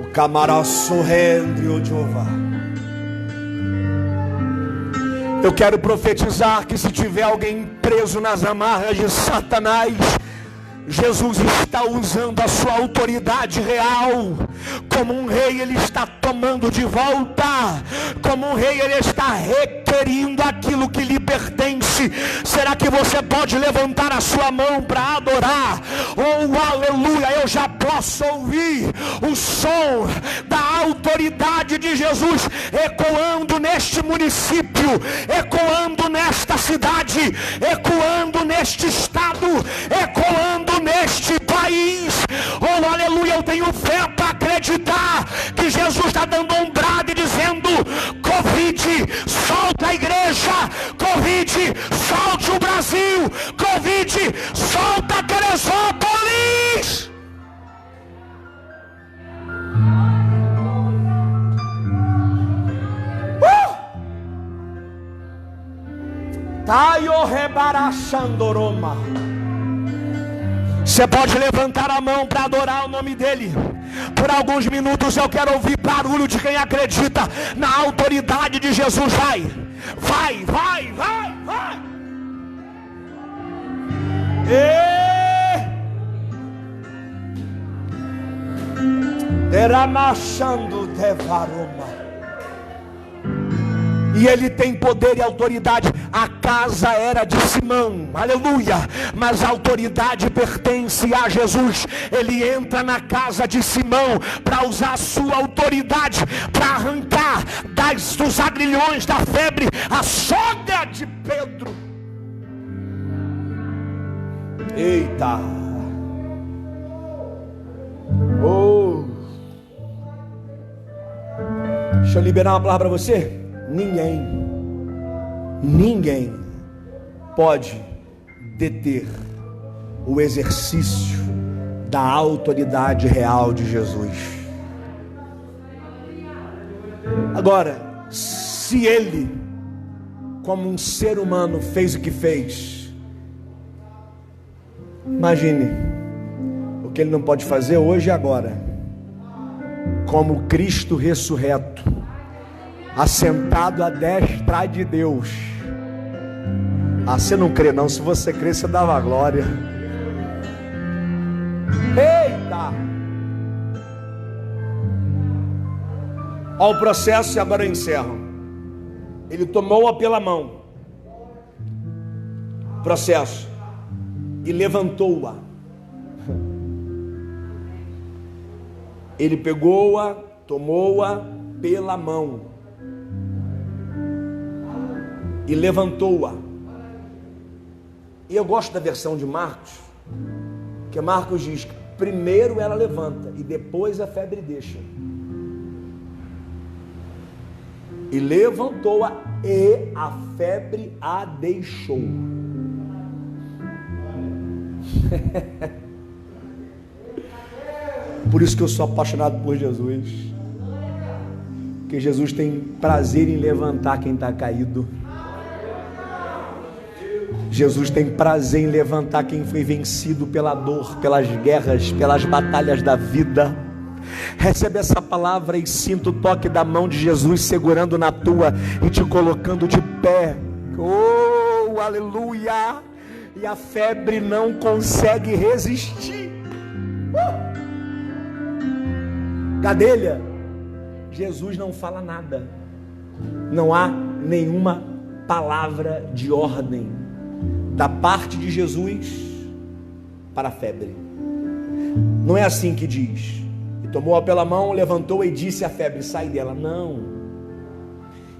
O camaraço rende o Jeová. Eu quero profetizar que se tiver alguém preso nas amarras de Satanás, Jesus está usando a sua autoridade real. Como um rei ele está tomando de volta. Como um rei ele está requerindo aquilo que lhe pertence. Será que você pode levantar a sua mão para adorar? Oh aleluia, eu já posso ouvir o som da autoridade de Jesus ecoando neste município, ecoando nesta cidade, ecoando neste estado, ecoando neste país. Oh aleluia, eu tenho fé para acreditar que Jesus está dando um brado e dizendo: Covid, solta a igreja. Covid, solte o Brasil. Covid, solta Teresópolis. Taio rebarachandoroma. Você pode levantar a mão para adorar o nome dele. Por alguns minutos eu quero ouvir barulho de quem acredita na autoridade de Jesus. Vai, vai, vai, vai, vai. Deramachando devaroma. E ele tem poder e autoridade. A casa era de Simão, aleluia, mas a autoridade pertence a Jesus. Ele entra na casa de Simão para usar a sua autoridade para arrancar dos agrilhões da febre a sogra de Pedro. Eita! Oh! Deixa eu liberar uma palavra para você. Ninguém pode deter o exercício da autoridade real de Jesus. Agora, se ele, como um ser humano, fez o que fez, imagine o que ele não pode fazer hoje e agora, como Cristo ressurreto, assentado à destra de Deus. Ah, você não crê não? Se você crê, você dava glória. Eita! Olha o processo e agora eu encerro. Ele tomou-a pela mão. Processo. E levantou-a. Ele pegou-a, tomou-a pela mão e levantou-a. E eu gosto da versão de Marcos, que Marcos diz que primeiro ela levanta e depois a febre deixa. E levantou-a e a febre a deixou. Por isso que eu sou apaixonado por Jesus, porque Jesus tem prazer em levantar quem está caído. Jesus tem prazer em levantar quem foi vencido pela dor, pelas guerras, pelas batalhas da vida. Recebe essa palavra e sinta o toque da mão de Jesus segurando na tua e te colocando de pé. Oh, aleluia! E a febre não consegue resistir. Gadelha, Jesus não fala nada. Não há nenhuma palavra de ordem da parte de Jesus para a febre. Não é assim que diz. E tomou-a pela mão, levantou e disse à febre: sai dela. Não.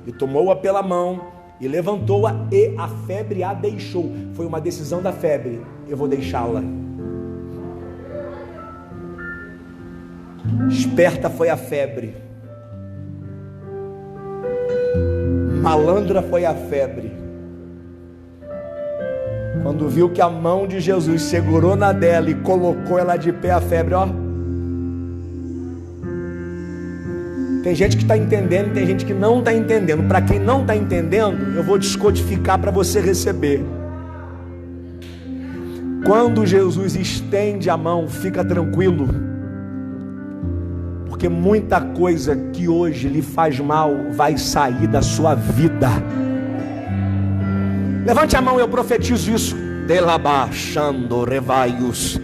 E tomou-a pela mão e levantou-a e a febre a deixou. Foi uma decisão da febre: eu vou deixá-la. Esperta foi a febre, malandra foi a febre. Quando viu que a mão de Jesus segurou na dela e colocou ela de pé, a febre, ó. Tem gente que está entendendo, tem gente que não está entendendo. Para quem não está entendendo, eu vou descodificar para você receber. Quando Jesus estende a mão, fica tranquilo, porque muita coisa que hoje lhe faz mal vai sair da sua vida. Levante a mão, eu profetizo isso. Delabachando revaios.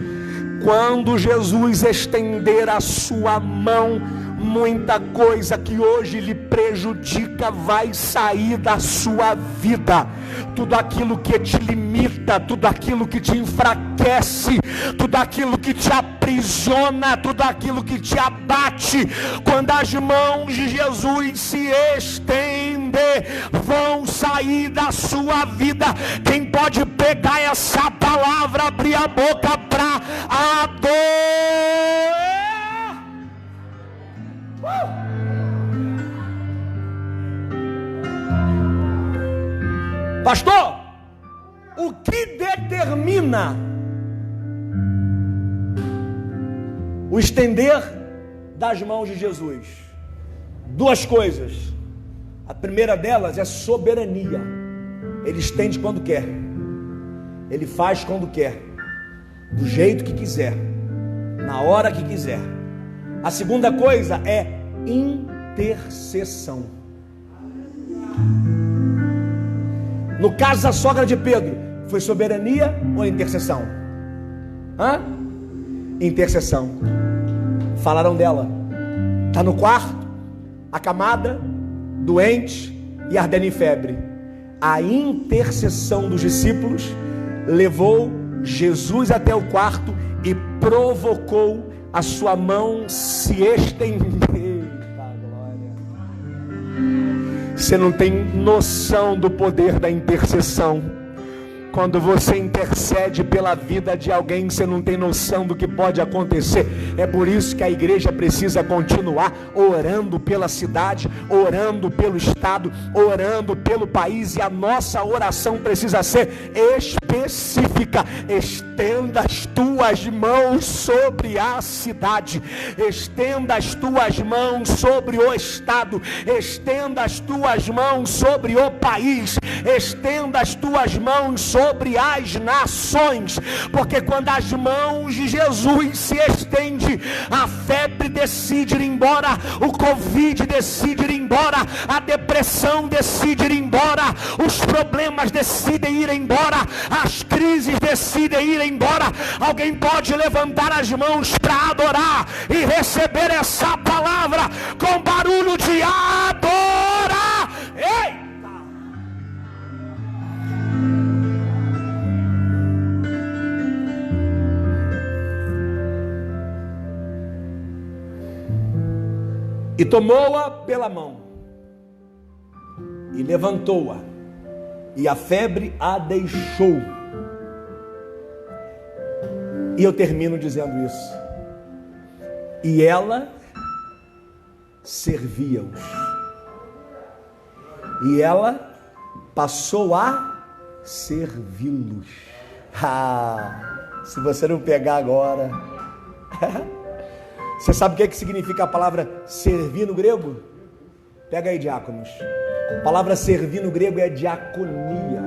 Quando Jesus estender a sua mão, muita coisa que hoje lhe prejudica vai sair da sua vida. Tudo aquilo que te limita, tudo aquilo que te enfraquece, tudo aquilo que te aprisiona, tudo aquilo que te abate, quando as mãos de Jesus se estender, vão sair da sua vida. Quem pode pegar essa palavra, abrir a boca para adorar? Pastor, o que determina o estender das mãos de Jesus? Duas coisas. A primeira delas é soberania. Ele estende quando quer, ele faz quando quer, do jeito que quiser, na hora que quiser. A segunda coisa é intercessão. No caso da sogra de Pedro, foi soberania ou intercessão? Intercessão. Falaram dela. Está no quarto, acamada, doente e ardendo em febre. A intercessão dos discípulos levou Jesus até o quarto e provocou a sua mão se estender. Você não tem noção do poder da intercessão. Quando você intercede pela vida de alguém, você não tem noção do que pode acontecer. É por isso que a igreja precisa continuar orando pela cidade, orando pelo estado, orando pelo país. E a nossa oração precisa ser específica. Estenda as tuas mãos sobre a cidade, estenda as tuas mãos sobre o estado, estenda as tuas mãos sobre o país, estenda as tuas mãos sobre as nações, porque quando as mãos de Jesus se estendem, a febre decide ir embora, o Covid decide ir embora, a depressão decide ir embora, os problemas decidem ir embora, as crises decidem ir embora. Alguém pode levantar as mãos para adorar e receber essa palavra com barulho de adorar. Ei! E tomou-a pela mão, e levantou-a, e a febre a deixou. E eu termino dizendo isso. E ela servia-os. E ela passou a servi-los. Se você não pegar agora. Você sabe o que significa a palavra servir no grego? Pega aí, diáconos. A palavra servir no grego é diaconia.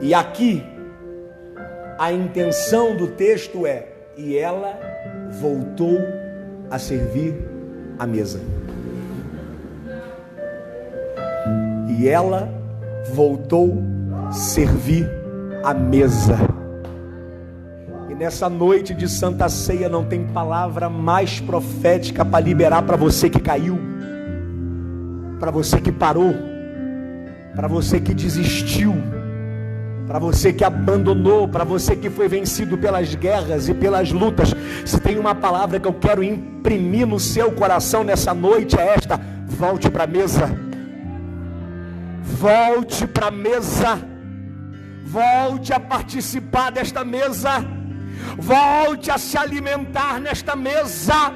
E aqui, a intenção do texto é: e ela voltou a servir a mesa. E ela voltou a servir a mesa. E nessa noite de Santa Ceia não tem palavra mais profética para liberar para você que caiu, para você que parou, para você que desistiu, para você que abandonou, para você que foi vencido pelas guerras e pelas lutas. Se tem uma palavra que eu quero imprimir no seu coração nessa noite, é esta: volte para a mesa. Volte para a mesa. Volte a participar desta mesa. Volte a se alimentar nesta mesa.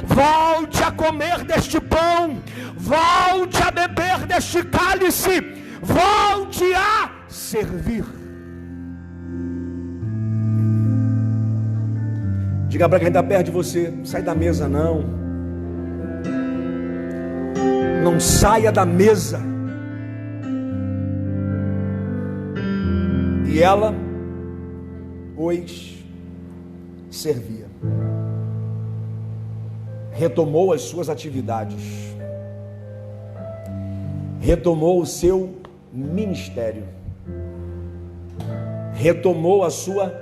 Volte a comer deste pão. Volte a beber deste cálice. Volte a servir. Diga para quem está perto de você: sai da mesa não. Não saia da mesa. E ela os servia. Retomou as suas atividades. Retomou o seu ministério. Retomou a sua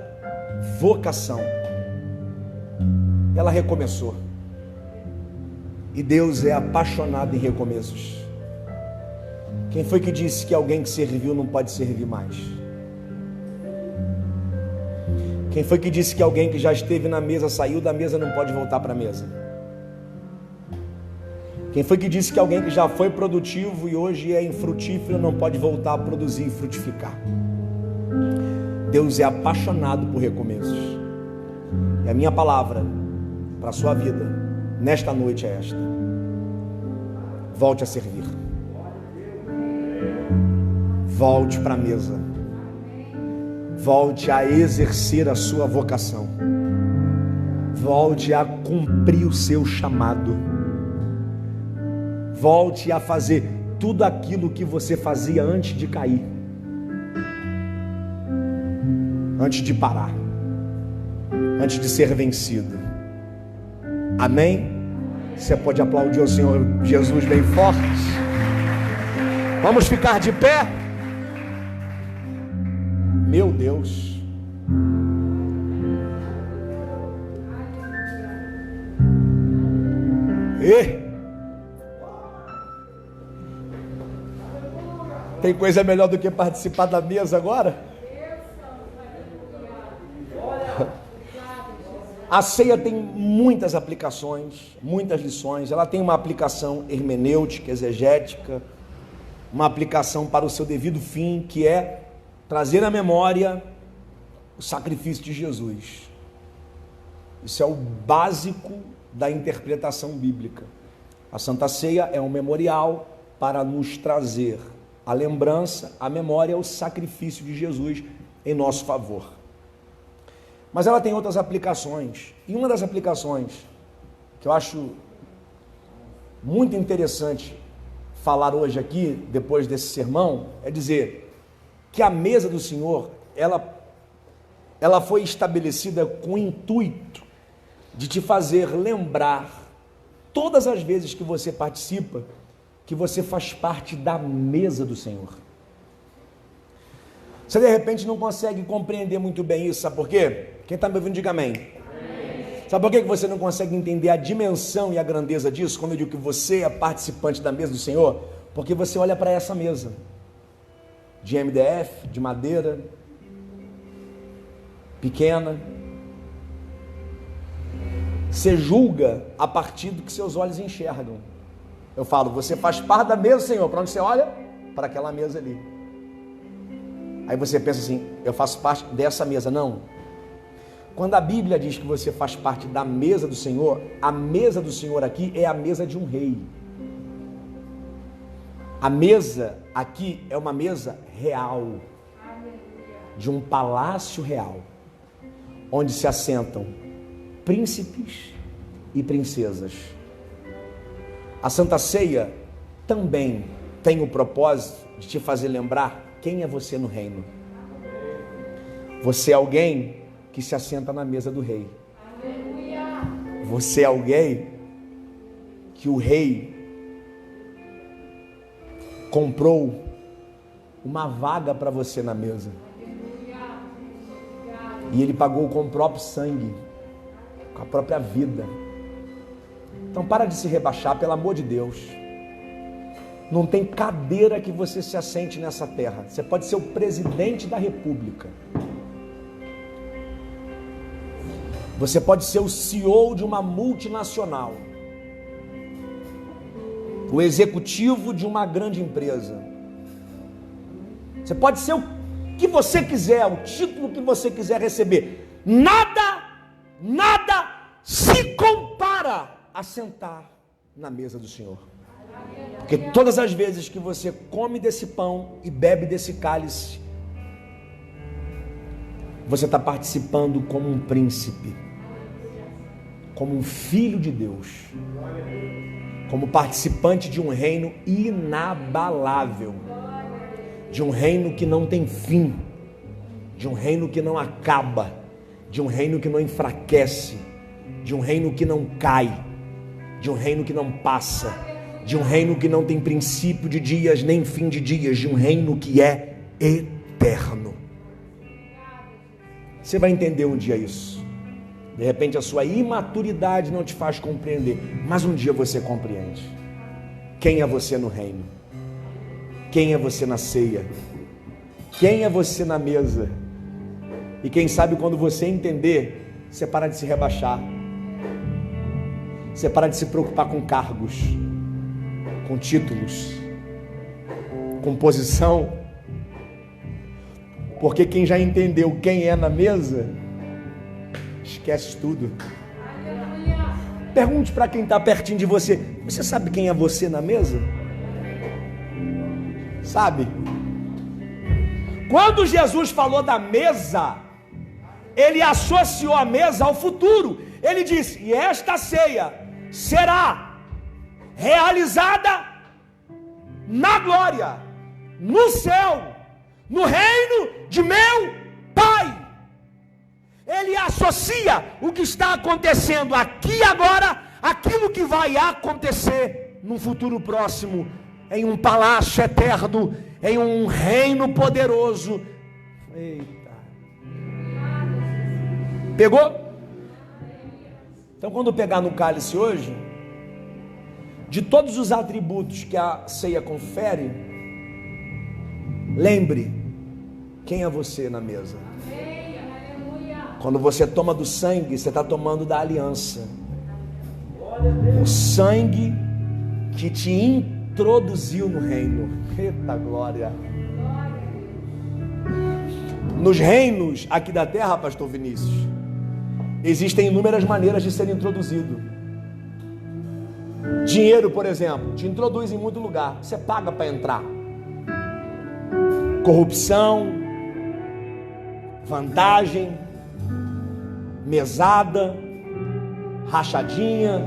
vocação. Ela recomeçou. E Deus é apaixonado em recomeços. Quem foi que disse que alguém que serviu não pode servir mais? Quem foi que disse que alguém que já esteve na mesa, saiu da mesa, não pode voltar para a mesa? Quem foi que disse que alguém que já foi produtivo e hoje é infrutífero não pode voltar a produzir e frutificar? Deus é apaixonado por recomeços. E a minha palavra para a sua vida nesta noite é esta: volte a servir. Volte para a mesa. Volte a exercer a sua vocação. Volte a cumprir o seu chamado. Volte a fazer tudo aquilo que você fazia antes de cair, antes de parar, antes de ser vencido. Amém? Você pode aplaudir o Senhor Jesus bem forte? Vamos ficar de pé? Meu Deus. Tem coisa melhor do que participar da mesa agora? A ceia tem muitas aplicações, muitas lições. Ela tem uma aplicação hermenêutica, exegética, uma aplicação para o seu devido fim, que é trazer à memória o sacrifício de Jesus. Isso é o básico da interpretação bíblica. A Santa Ceia é um memorial para nos trazer a lembrança, a memória, o sacrifício de Jesus em nosso favor. Mas ela tem outras aplicações. E uma das aplicações que eu acho muito interessante falar hoje aqui, depois desse sermão, é dizer que a mesa do Senhor, ela foi estabelecida com o intuito de te fazer lembrar, todas as vezes que você participa, que você faz parte da mesa do Senhor. Você de repente não consegue compreender muito bem isso, sabe por quê? Quem está me ouvindo, diga amém. Sabe por que você não consegue entender a dimensão e a grandeza disso, quando eu digo que você é participante da mesa do Senhor? Porque você olha para essa mesa, de MDF, de madeira, pequena. Você julga a partir do que seus olhos enxergam. Eu falo, você faz parte da mesa, Senhor. Para onde você olha? Para aquela mesa ali. Aí você pensa assim, eu faço parte dessa mesa. Não. Quando a Bíblia diz que você faz parte da mesa do Senhor, a mesa do Senhor aqui é a mesa de um rei. A mesa aqui é uma mesa real, de um palácio real, onde se assentam príncipes e princesas. A Santa Ceia também tem o propósito de te fazer lembrar quem é você no reino. Você é alguém que se assenta na mesa do rei. Você é alguém que o rei comprou uma vaga para você na mesa. E ele pagou com o próprio sangue, com a própria vida. Então para de se rebaixar, pelo amor de Deus. Não tem cadeira que você se assente nessa terra. Você pode ser o presidente da república. Você pode ser o CEO de uma multinacional. O executivo de uma grande empresa. Você pode ser o que você quiser, o título que você quiser receber. Nada se compara a sentar na mesa do Senhor. Porque todas as vezes que você come desse pão e bebe desse cálice, você está participando como um príncipe, como um filho de Deus, como participante de um reino inabalável, de um reino que não tem fim, de um reino que não acaba, de um reino que não enfraquece, de um reino que não cai, de um reino que não passa, de um reino que não tem princípio de dias nem fim de dias, de um reino que é eterno. Você vai entender um dia isso. De repente a sua imaturidade não te faz compreender, mas um dia você compreende. Quem é você no reino? Quem é você na ceia? Quem é você na mesa? E quem sabe quando você entender, você para de se rebaixar. Você para de se preocupar com cargos, com títulos, com posição. Porque quem já entendeu quem é na mesa, esquece tudo. Pergunte para quem está pertinho de você: você sabe quem é você na mesa? Sabe? Quando Jesus falou da mesa, ele associou a mesa ao futuro. Ele disse: e esta ceia será realizada na glória, no céu, no reino de meu Pai. Ele associa o que está acontecendo aqui e agora, aquilo que vai acontecer no futuro próximo, em um palácio eterno, em um reino poderoso. Eita. Pegou? Então quando pegar no cálice hoje, de todos os atributos que a ceia confere, lembre quem é você na mesa. Quando você toma do sangue, você está tomando da aliança. O sangue que te introduziu no reino. Eita glória! Nos reinos aqui da terra, pastor Vinícius, existem inúmeras maneiras de ser introduzido. Dinheiro, por exemplo, te introduz em muito lugar. Você paga para entrar. Corrupção, vantagem, mesada, rachadinha,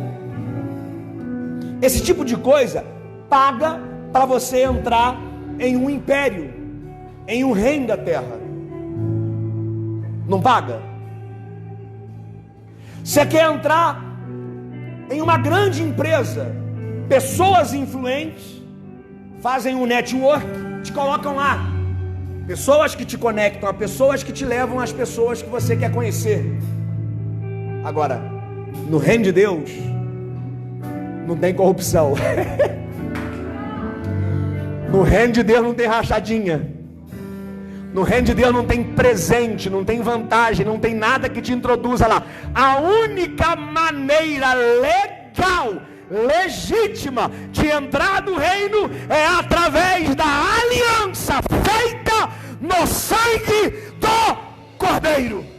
esse tipo de coisa paga para você entrar em um império, em um reino da terra. Não paga? Você quer entrar em uma grande empresa, pessoas influentes fazem um network, te colocam lá, pessoas que te conectam a pessoas que te levam às pessoas que você quer conhecer. Agora, no reino de Deus não tem corrupção. No reino de Deus não tem rachadinha. No reino de Deus não tem presente, não tem vantagem, não tem nada que te introduza lá. A única maneira legal, legítima de entrar no reino é através da aliança feita no sangue do Cordeiro.